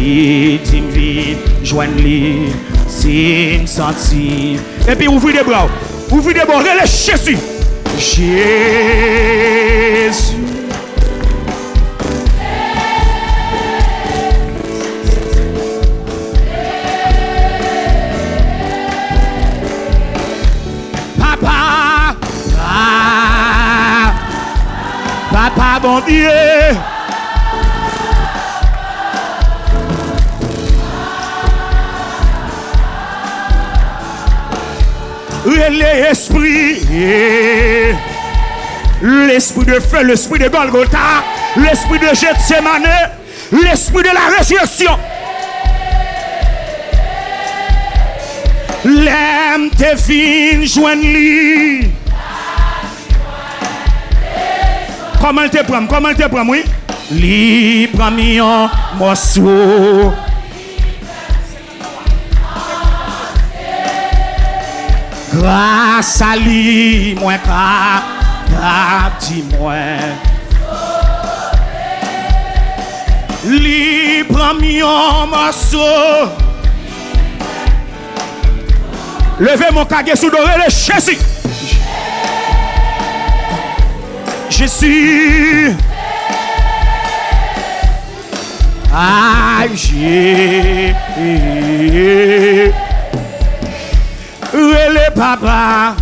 qui dit vie, joigne lui, si me sentir. Et puis ouvrez les bras, relâchez Jésus. Jésus. Papa, bon Dieu. L'esprit de feu, l'esprit de Golgotha, l'esprit de Gethsemane, l'esprit de la résurrection. L'aime te fin joindre. Comment te prends, oui? Li prend un morceau. Grâce à lui, moi, dis-moi. Li prend un morceau. Levez mon cagé sous doré le Jésus. Je suis. Ah, j'ai. Le papa.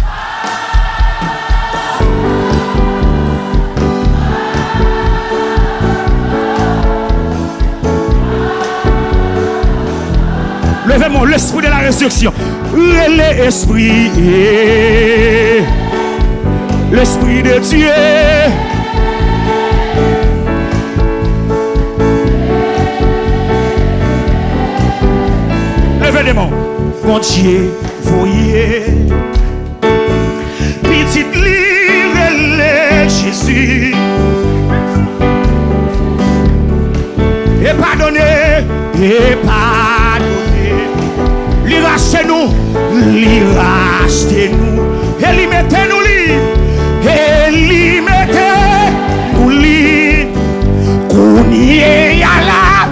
Levez-moi l'esprit de la résurrection. L'esprit. L'esprit de Dieu. Levez les mains. Bon Dieu, voyez. Petite lire Jésus. Et pardonnez. Lui rachetez-nous. Lui rachetez-nous. Et lui mettez-nous libre. Et lui mettez-nous libre. Qu'on y est à la.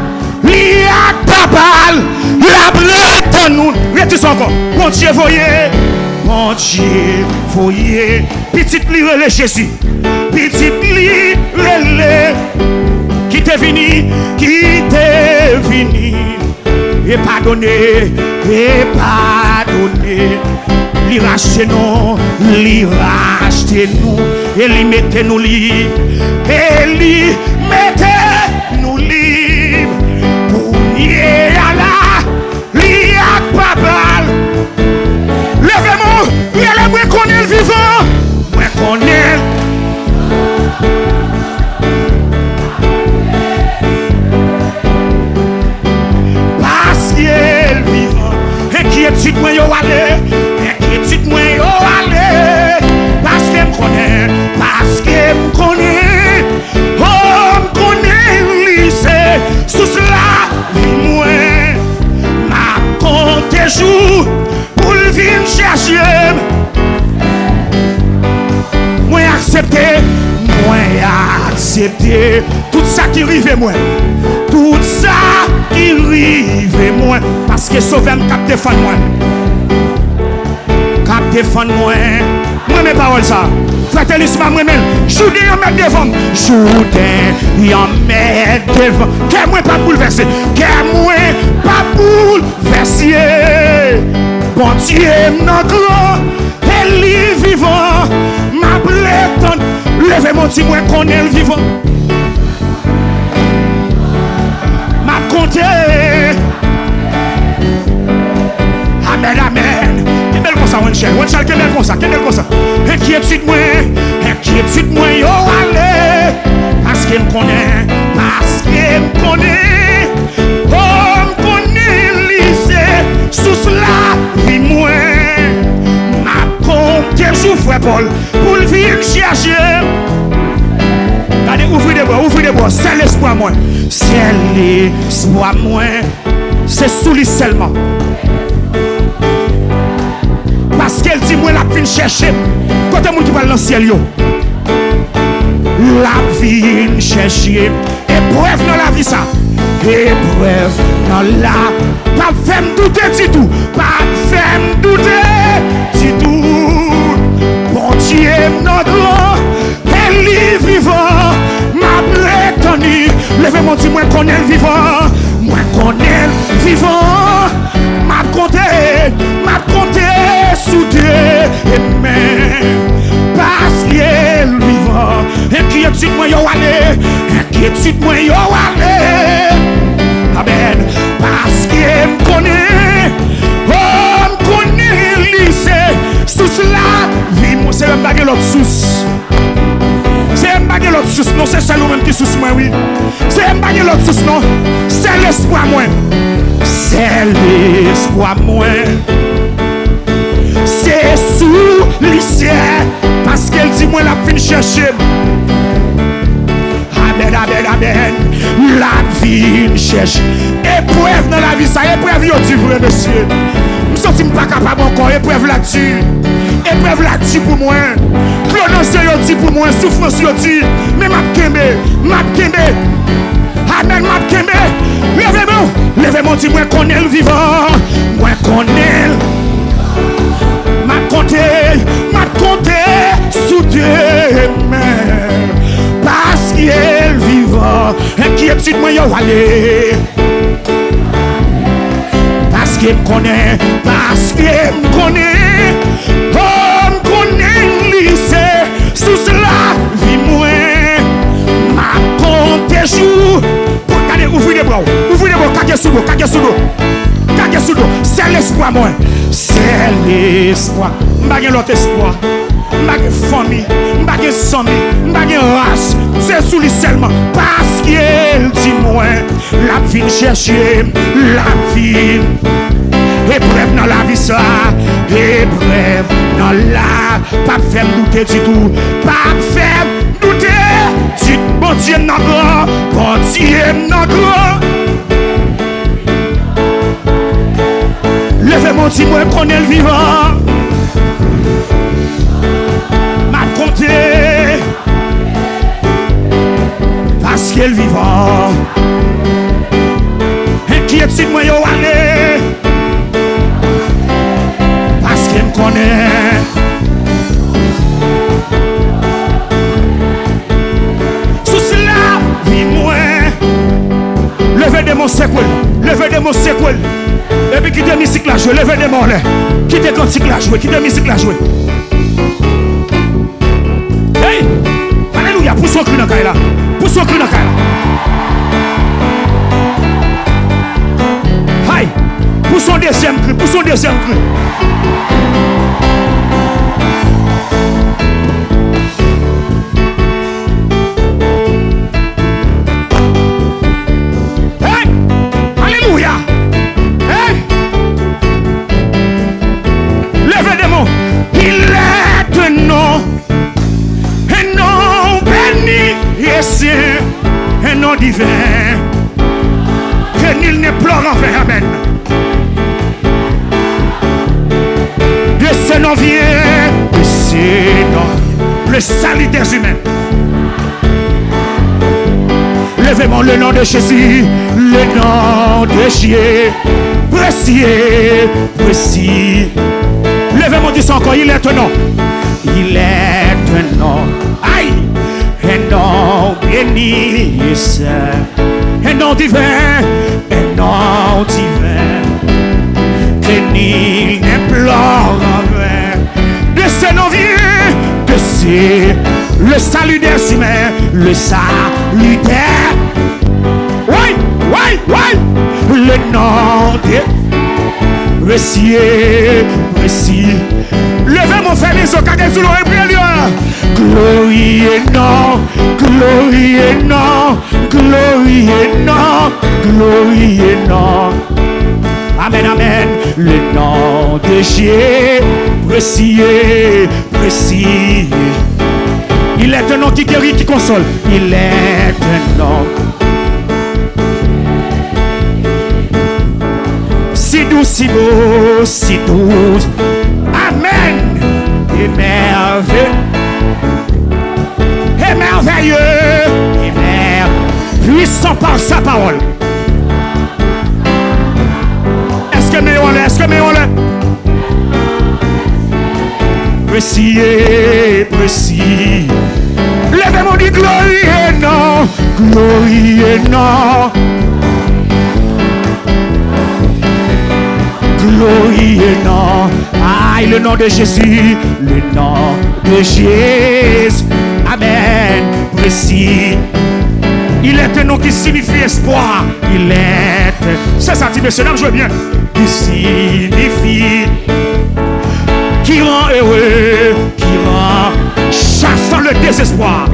Lui a tapal. La brette nous. Mettez ça encore. Bon Dieu, voyez. Bon Dieu, voyez. Petite lire le Jésus. Petite lire le. Qui t'est venu. Qui t'est venu. Et pardonner. Et pardonner. Li rachetez-nous, li rachetez-nous, et li mettez-nous libre, et li mettez-nous libre. Pour nier à la, li a pas mal. Levez-moi, il y a le moi qu'on est le vivant, moi qu'on est. Parce qu'il est le vivant, et qui est-il moi yo aller? Dites-moi où aller, parce que me connaît, oh me connaît lycée, sous cela, dis-moi, ma compte jour, pour le venir chercher, moi accepter, tout ça qui arrive moi, tout ça qui arrive moi, parce que sauver me cap défendre moi. Défendre moi, mes paroles ça. Fraternisme moi-même, joudé en mettre devant, joudé en mettre devant. Qu'est moi pas bouleversé, qu'est moi pas bouleversé. Bon Dieu, notre grand, elle est vivant. Ma blétonne, levez mon petit moi qu'on est le vivant. Ma compté. Amen, amen. One shall quel est comme ça, inquiétude moi, yo allez, parce qu'il me connaît, oh me connaît lycée, sous cela vie moi, ma compte joue frère Paul, pour le vivre chercher. Regardez, ouvrez les bras, c'est l'espoir moi, c'est sous lui seulement. Parce qu'elle dit moi la vie chercher côté monde qui va dans le ciel yo la vie chercher épreuve dans la vie ça épreuve dans la. Pas faire me douter du tout. Pas faire me douter du tout. Bon Dieu, notre grand, elle est vivant. Ma prétendue. Levez-moi, dis-moi qu'on est vivant. Moi qu'on est vivant. Ma compté sous Dieu. Et même. Parce qu'il est vivant. Inquiétude moi yo aller. Inquiétude moi yo aller. Amen. Parce qu'il me connaît. Oh, me connaît lycée. Sous cela, vie moi c'est un baguette l'autre sous. C'est un baguette l'autre sous. Non, c'est celle même qui sous moi, oui. C'est un baguette l'autre sous, non. C'est l'espoir moi. C'est l'espoir moi. C'est sous lycée. Parce qu'elle dit moi la fin chercher. Amen, amen, amen. La vie cherche. Épreuve dans la vie, ça épreuve yo dit vrai monsieur. Je me sens pas capable encore. Épreuve là-dessus. Épreuve là-dessus pour moi. Clonance yo dit pour moi. Souffrance yo dit. Mais m'a kembe. Amen, m'a kembe. Levez-moi, dis-moi qu'on est le vivant. Moi qu'on est. M'a compté sous Dieu. Parce qu'il est vivant. Inquiétude moi yo aller. Parce qu'il me connaît. Parce qu'il me connaît. Oh, me connaît lycée. Sous cela, vie moi. Ma compté jour. Allez, ouvrez les bras. Kage sous l'eau. C'est l'espoir moi. C'est l'espoir. M'bagé l'autre espoir. M'bagé famille. M'bagé famille. M'bagé race. C'est sous lui seulement. Parce qu'il dit moi. La vie chercher. La vie. Épreuve dans la vie ça. Épreuve dans la. Pas faire douter du tout. Pas faire douter. Dites bon Dieu non grand. Bon Dieu non grand. Levez-moi, dis-moi qu'on est le vivant. M'a compté. Parce qu'il est le vivant. Inquiétude, moi, yo, allez. Parce qu'il me connaît. Sous cela, vis-moi. Levez de mon séquel. Et puis quittez la musique la jouer, levez des mots là. Quittez la musique la jouer, Hey! Alléluia, pousse son cri dans la caille là. Aïe! Pousse son deuxième cri. Un nom divin que nul ne pleure en vain. Amen. De ce nom vient le salut des humains. Levez-moi le nom de Jésus, le nom de Jésus, précieux. Levez-moi du sang encore, il est un nom. Aïe! Un nom béni, un nom divin, que nul n'implore en vain. De ce nom vient, le salut des humains, le salut des. Oui, le nom de précieux. Levez mon frère, les occasions sous l'oreille, glorie et non. Amen, amen. Le nom de Jésus, précieux. Il est un nom qui guérit, qui console. Il est un nom. Si doux, si beau, si doux. Amen. Et merveilleux, puissant par sa parole. que mais on l'est. Précis et précis. Levez-moi dit glorie et non. Glorie et non. Glorie et non. Aïe, le nom de Jésus. Le nom de Jésus. Amen. Précis. Il est un nom qui signifie espoir. Il est. C'est ça, dit monsieur, je veux bien. Qui signifie. Qui rend heureux. Qui rend chassant le désespoir.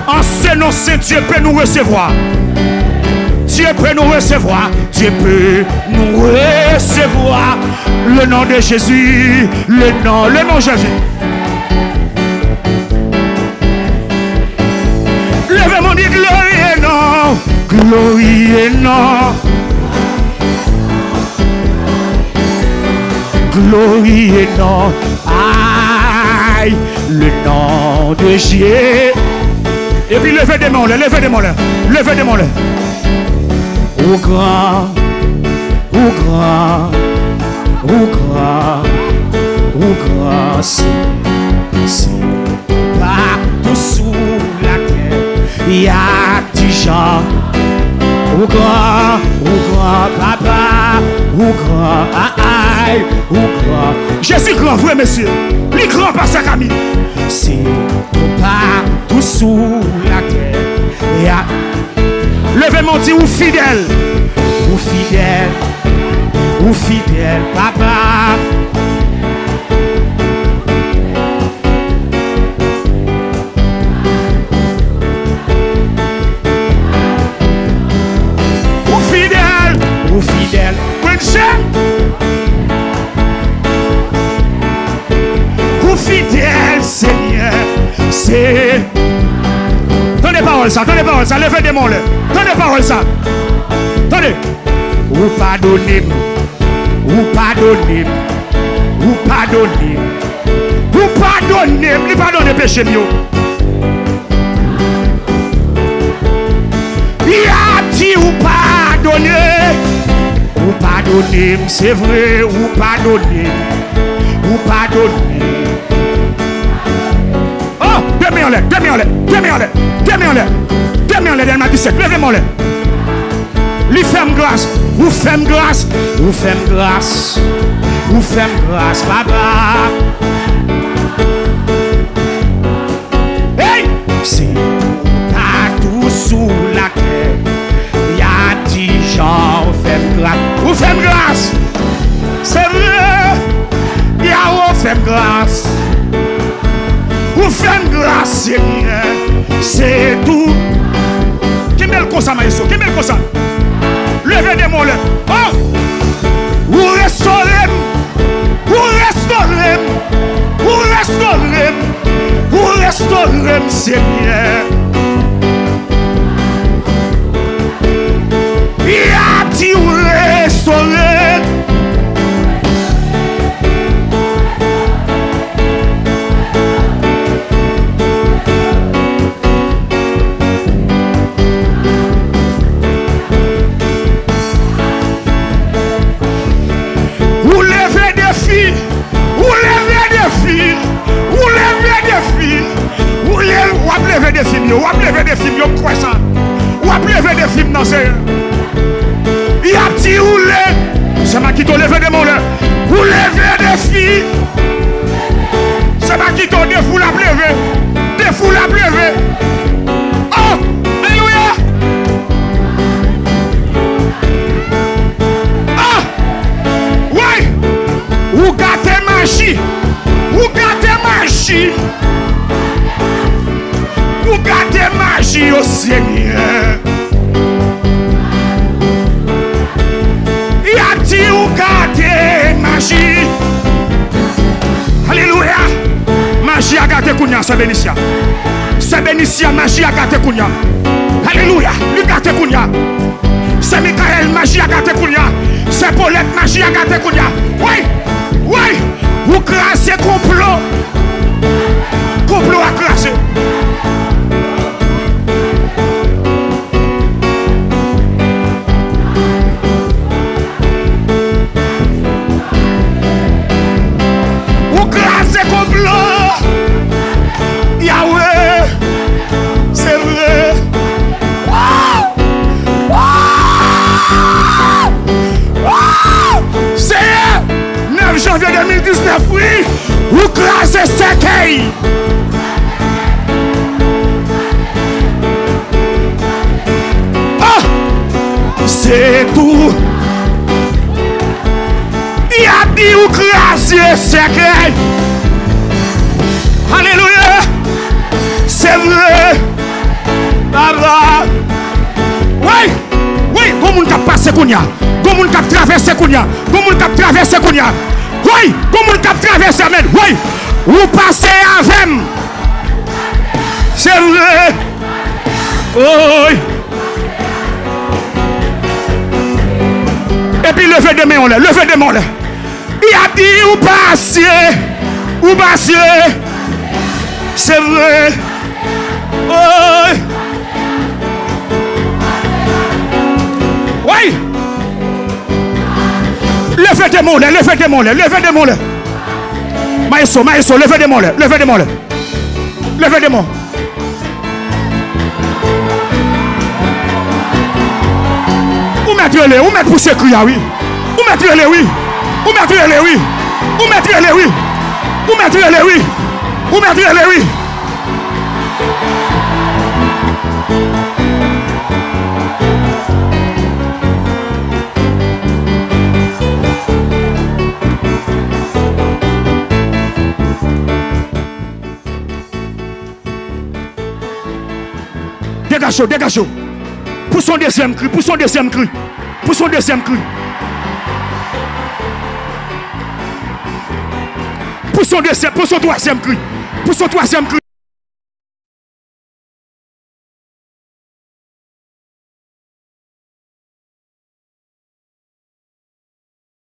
En ce nom, c'est Dieu peut nous recevoir. Dieu peut nous recevoir. Dieu peut nous recevoir. Le nom de Jésus. Le nom de Jésus. Levez-moi dit glorie et non. Glorie et non. Glorie et non. Aïe, le nom de Jésus. Et puis levez des mains là, levez des mains là, levez des mains là. Au grand, au grand, au grand, au grand, c'est partout sous la terre. Il y a des gens. Au grand papa, au grand aïe, au grand. Jésus grand, vrai monsieur. Les grands par sa camille. C'est partout sous la terre. Levez-moi dit ou fidèle. Ou fidèle. Ou fidèle papa. Ou fidèle, ou fidèle, Seigneur, c'est. Tenez parole ça, levez des mains là. Tenez parole ça. Tenez. Ou pardonnez, ou pardonnez, ou pardonnez, ou pardonnez, ou pardonnez péché mieux. Il a dit ou pardonnez. Ou pardonnez, c'est vrai, ou pardonnez, ou pardonnez. Oh, demi en l'air, demi en l'air, demi en l'air, demi en l'air, demi en l'air, elle m'a dit c'est, levez-moi l'air. Lui fait grâce, ou fait grâce, ou fait grâce, ou fait grâce, papa. Hey, c'est partout sous la terre. Y'a 10 gens, ou fait grâce. Ou fait grâce. C'est vrai. Y'a ou fait grâce. Ou fait grâce, Seigneur. C'est tout. Qui met le constat, maïso? Qui met le constat? Levez des mots là. Oh! Ou restaurez. Ou restaurez. Ou restaurez. Ou restaurez, Seigneur. Il a dit ou restaurer. Ou lever des filles. Ou lever des filles. Ou lever des filles. Ou lever des filles. Ou lever des filles. Ou quoi ça? Ou lever des filles dans ces. Il a dit où les. C'est ma qui t'a levé des mots là. Où lever des filles. C'est ma qui t'a des fous la lever. Des fous la lever. Oh! Alléluia! Ah! Ouais! Ou gâter magie. Ou gâter magie. Ou gâter magie au Seigneur. Ou gâter magie. Alléluia. Magie a gâté Kounia, c'est bénicia. C'est bénicia, magie a gâté Kounia. Alléluia. Lui gâté Kounia. C'est Michael, magie a gâté Kounia. C'est Paulette, magie a gâté Kounia. Oui. Oui. Vous crassez complot. Complot a crassé. janvier 2019, oui, vous crasez cercueil. C'est tout. Il a dit ou crasez cercueil. Alléluia. C'est vrai. Papa. Oui. Oui. Comment on a passé Kounia? Comment on a traversé Kounia? Comment on a traversé Kounia? Oui. Comment on a traversé Amen? Oui. Vous passez avec. C'est vrai. Oui. Et puis levez de main, on l'a. Levez de main, on l'a. Il a dit ou passez. Ou passez. C'est vrai. Oui. Oui. Levez des mots, levez des mots, levez des mots. Maïso, levez des mots, levez des mots. Levez des mots. Où mettre-les, où mettre pour ce cri, oui. Où mettre-les, oui. Où mettre-les, oui. Où mettre-les, oui. Où mettre-les, oui. Où mettre-les, oui. Dégagez, dégagez. Pour son deuxième cri, pour son deuxième cri. Pour son deuxième cri. Pour son troisième cri. Pour son troisième cri.